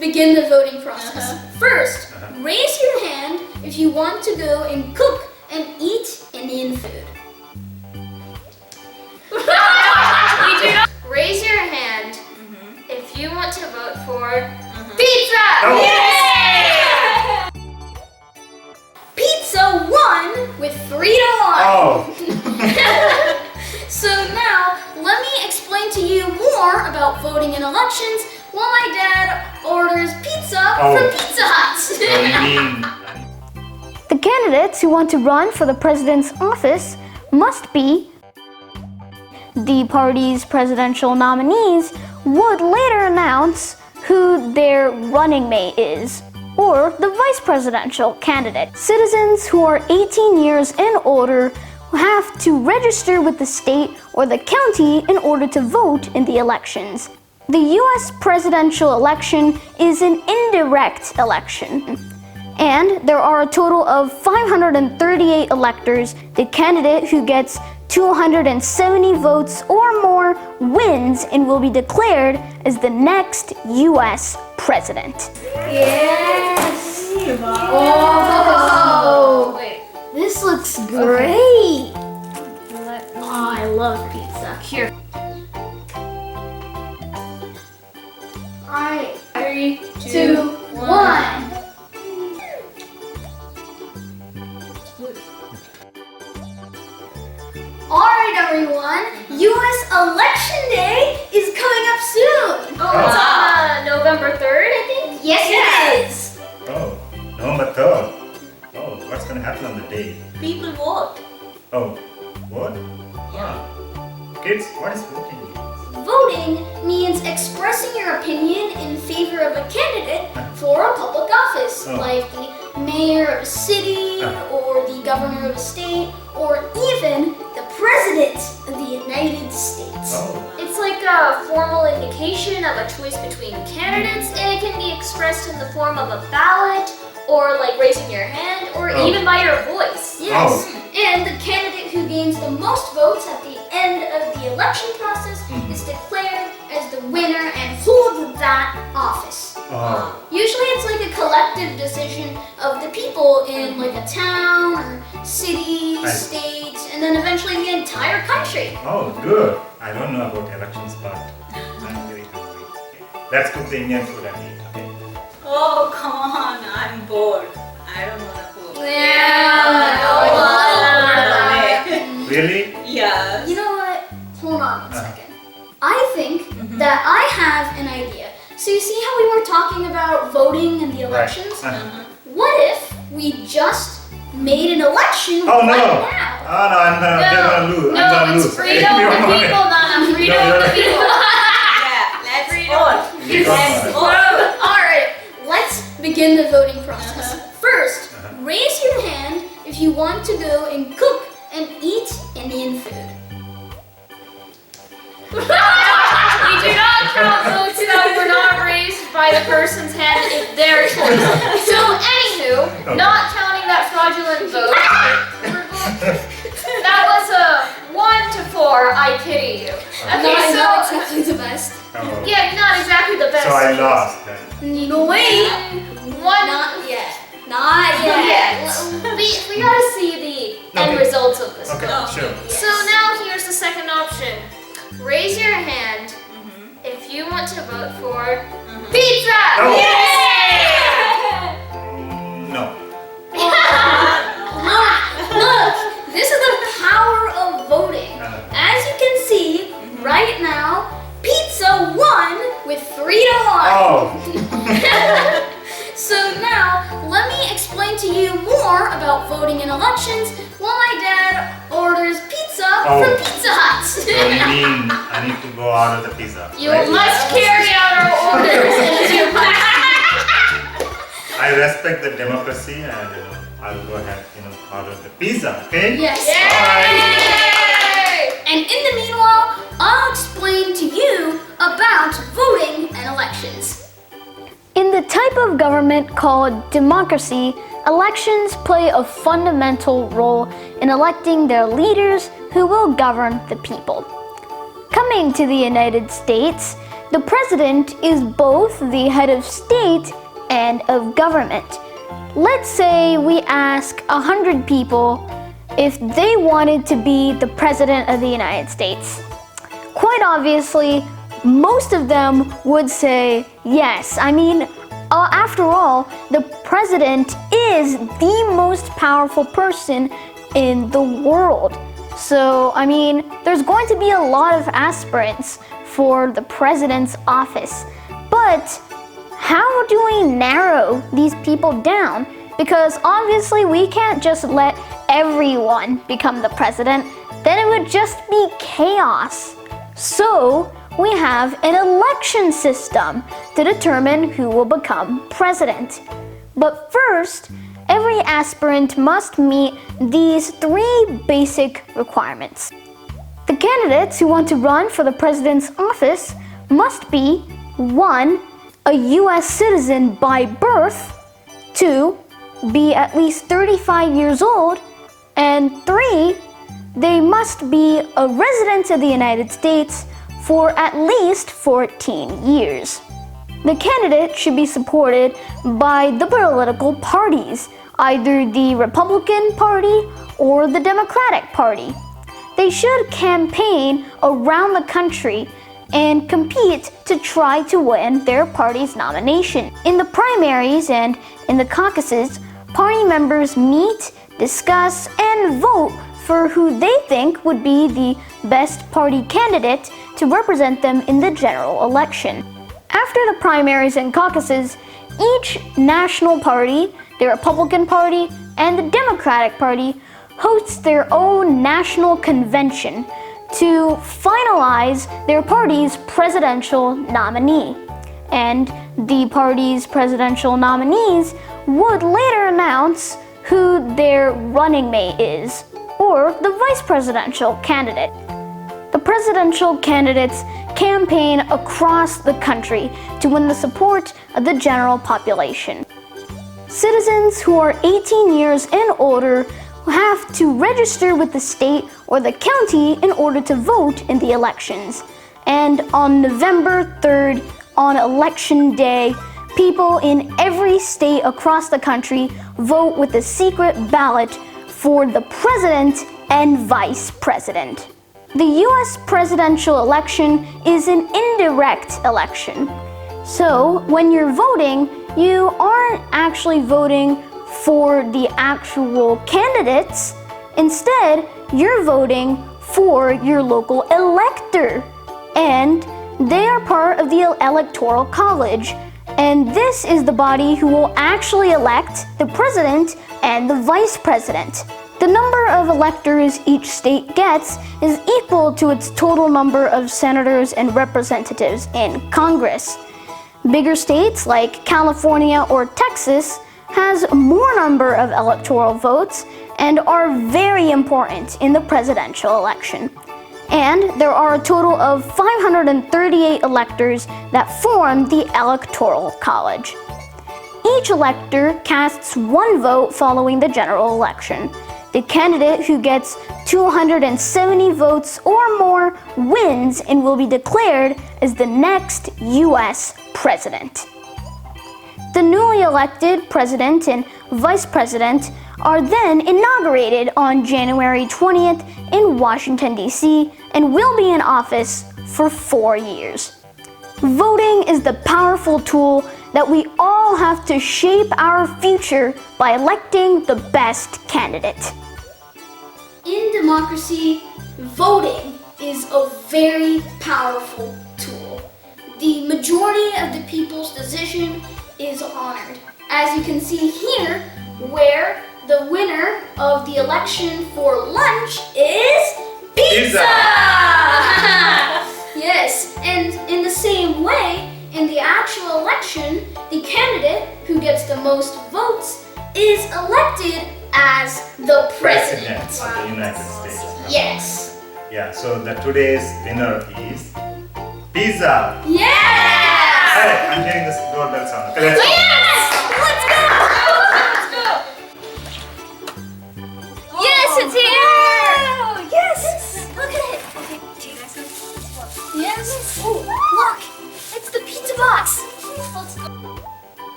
begin the voting process. First, raise your hand if you want to go and cook and eat Indian food. We do not. Raise your hand if you want to vote for pizza! Oh. Yay! Pizza won with 3-1. Oh. So now, let me explain to you more about voting in elections while my dad orders pizza from Pizza Hut. The candidates who want to run for the president's office must be the party's presidential nominees would later announce who their running mate is, or the vice presidential candidate. Citizens who are 18 years and older have to register with the state or the county in order to vote in the elections. The US presidential election is an indirect election, and there are a total of 538 electors. The candidate who gets 270 votes or more wins and will be declared as the next US president. Yes! Oh! Wait. This looks great! Oh, I love pizza. Here. Alright, 3, 2, 1. Alright, everyone, US Election Day is coming up soon. Oh, it's on November 3rd, I think? Yes, it is. Oh, November 3rd. Oh, what's going to happen on the day? People vote. Oh, what? Ah. Kids, what is voting? Voting means expressing your opinion in favor of a candidate for a public office, like the mayor of a city, or the governor of a state, or even the president of the United States. Oh. It's like a formal indication of a choice between candidates, and it can be expressed in the form of a ballot, or like raising your hand, or even by your voice. Yes, and the candidate who gains the most votes at the end of the election process is declared as the winner and holds that office. Oh. Usually it's like a collective decision of the people in like a town or city, state, and then eventually the entire country. Oh, good. I don't know about elections, but I'm very hungry. Let's cook the Indian food and eat, okay? Oh, come on. I'm bored. I don't want to cook. Really? Yeah. You know what? Hold on a second. I think that I have an idea. So you see how we were talking about voting in the elections? What if we just made an election Oh no! right now? Oh no, I'm gonna lose. No, I'm gonna it's lose. freedom of the people, Nana. Freedom of the people. Yeah, let's vote. Let's vote. Alright, let's begin the voting process. First, raise your hand if you want to go and cook and eat Indian food. We do not count votes that were not raised by the person's hand if their choice. So, anywho, not counting that fraudulent vote, that was a 1 to 4. I pity you. Okay, Not so exactly the best. Oh. yeah, not exactly the best. So I lost then. No, wait. Not yet. Not yet. We gotta see the end results of this. Okay, sure. So now here's the second option. Raise your hand if you want to vote for pizza! No. Yay! No. Look, this is the power of voting. As you can see, right now, pizza won with 3-1. Oh. So now, let me explain to you more about voting in elections while my dad orders pizza from Pizza Hut. So you mean I need to go order the pizza? You right? must carry out our orders as you I respect the democracy and I'll go ahead, order the pizza, okay? Yes. Yay! And in the meanwhile, I'll explain to you about voting and elections. In the type of government called democracy, elections play a fundamental role in electing their leaders who will govern the people. Coming to the United States, The president is both the head of state and of government. Let's say we ask 100 people if they wanted to be the president of the United States. Quite obviously, most of them would say yes. I mean, after all, the president is the most powerful person in the world. So, I mean, there's going to be a lot of aspirants for the president's office. But how do we narrow these people down? Because obviously we can't just let everyone become the president. Then it would just be chaos. So, we have an election system to determine who will become president. But first, every aspirant must meet these 3 basic requirements. The candidates who want to run for the president's office must be 1. A U.S. citizen by birth, 2. Be at least 35 years old, and 3. They must be a resident of the United States for at least 14 years. The candidate should be supported by the political parties, either the Republican Party or the Democratic Party. They should campaign around the country and compete to try to win their party's nomination. In the primaries and in the caucuses, party members meet, discuss, and vote for who they think would be the best party candidate to represent them in the general election. After the primaries and caucuses, each national party, the Republican Party and the Democratic Party, hosts their own national convention to finalize their party's presidential nominee. And the party's presidential nominees would later announce who their running mate is, or the vice presidential candidate. The presidential candidates campaign across the country to win the support of the general population. Citizens who are 18 years and older have to register with the state or the county in order to vote in the elections. And on November 3rd, on election day, people in every state across the country vote with a secret ballot for the president and vice president. The U.S. presidential election is an indirect election. So when you're voting, you aren't actually voting for the actual candidates. Instead, you're voting for your local elector. And they are part of the Electoral College. And this is the body who will actually elect the president and the vice president. The number of electors each state gets is equal to its total number of senators and representatives in Congress. Bigger states like California or Texas has more number of electoral votes and are very important in the presidential election. And there are a total of 538 electors that form the Electoral College. Each elector casts 1 vote following the general election. The candidate who gets 270 votes or more wins and will be declared as the next U.S. president. The newly elected president and vice president are then inaugurated on January 20th in Washington, D.C., and will be in office for 4 years. Voting is the powerful tool that we all have to shape our future by electing the best candidate. In democracy, voting is a very powerful tool. The majority of the people's decision is honored. As you can see here, where the winner of the election for lunch is pizza! Yes, and in the same way, in the actual election, the candidate who gets the most votes is elected as the president. Of the United States. Yes. Yeah, so the today's winner is pizza. Yes! Hey, I'm hearing this doorbell sound. Okay, let's go. Yes! Let's go! Let's go! Yes, it's here! Yes! Look at it. Okay, do you guys know what? Yes. Oh, look!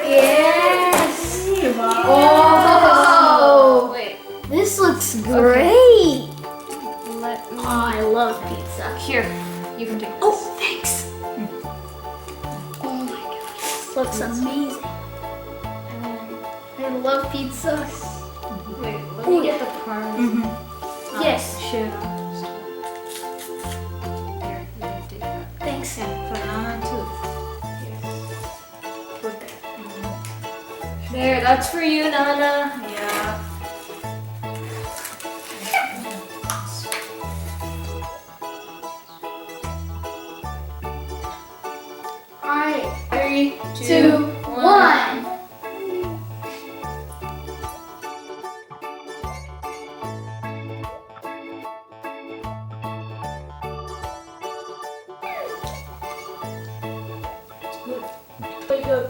Yes. Oh, wait. This looks great. Let me. Oh, I love pizza. Here, you can take this. Oh, thanks. Oh my gosh, this looks amazing. I love pizza. Wait, let me get the parmesan. Yes. Shit. Here, you can take that. Thanks. Banana too. Put that. There, that's for you, Nana. Yeah. Alright. 3, 2, 2, 1. Wake up.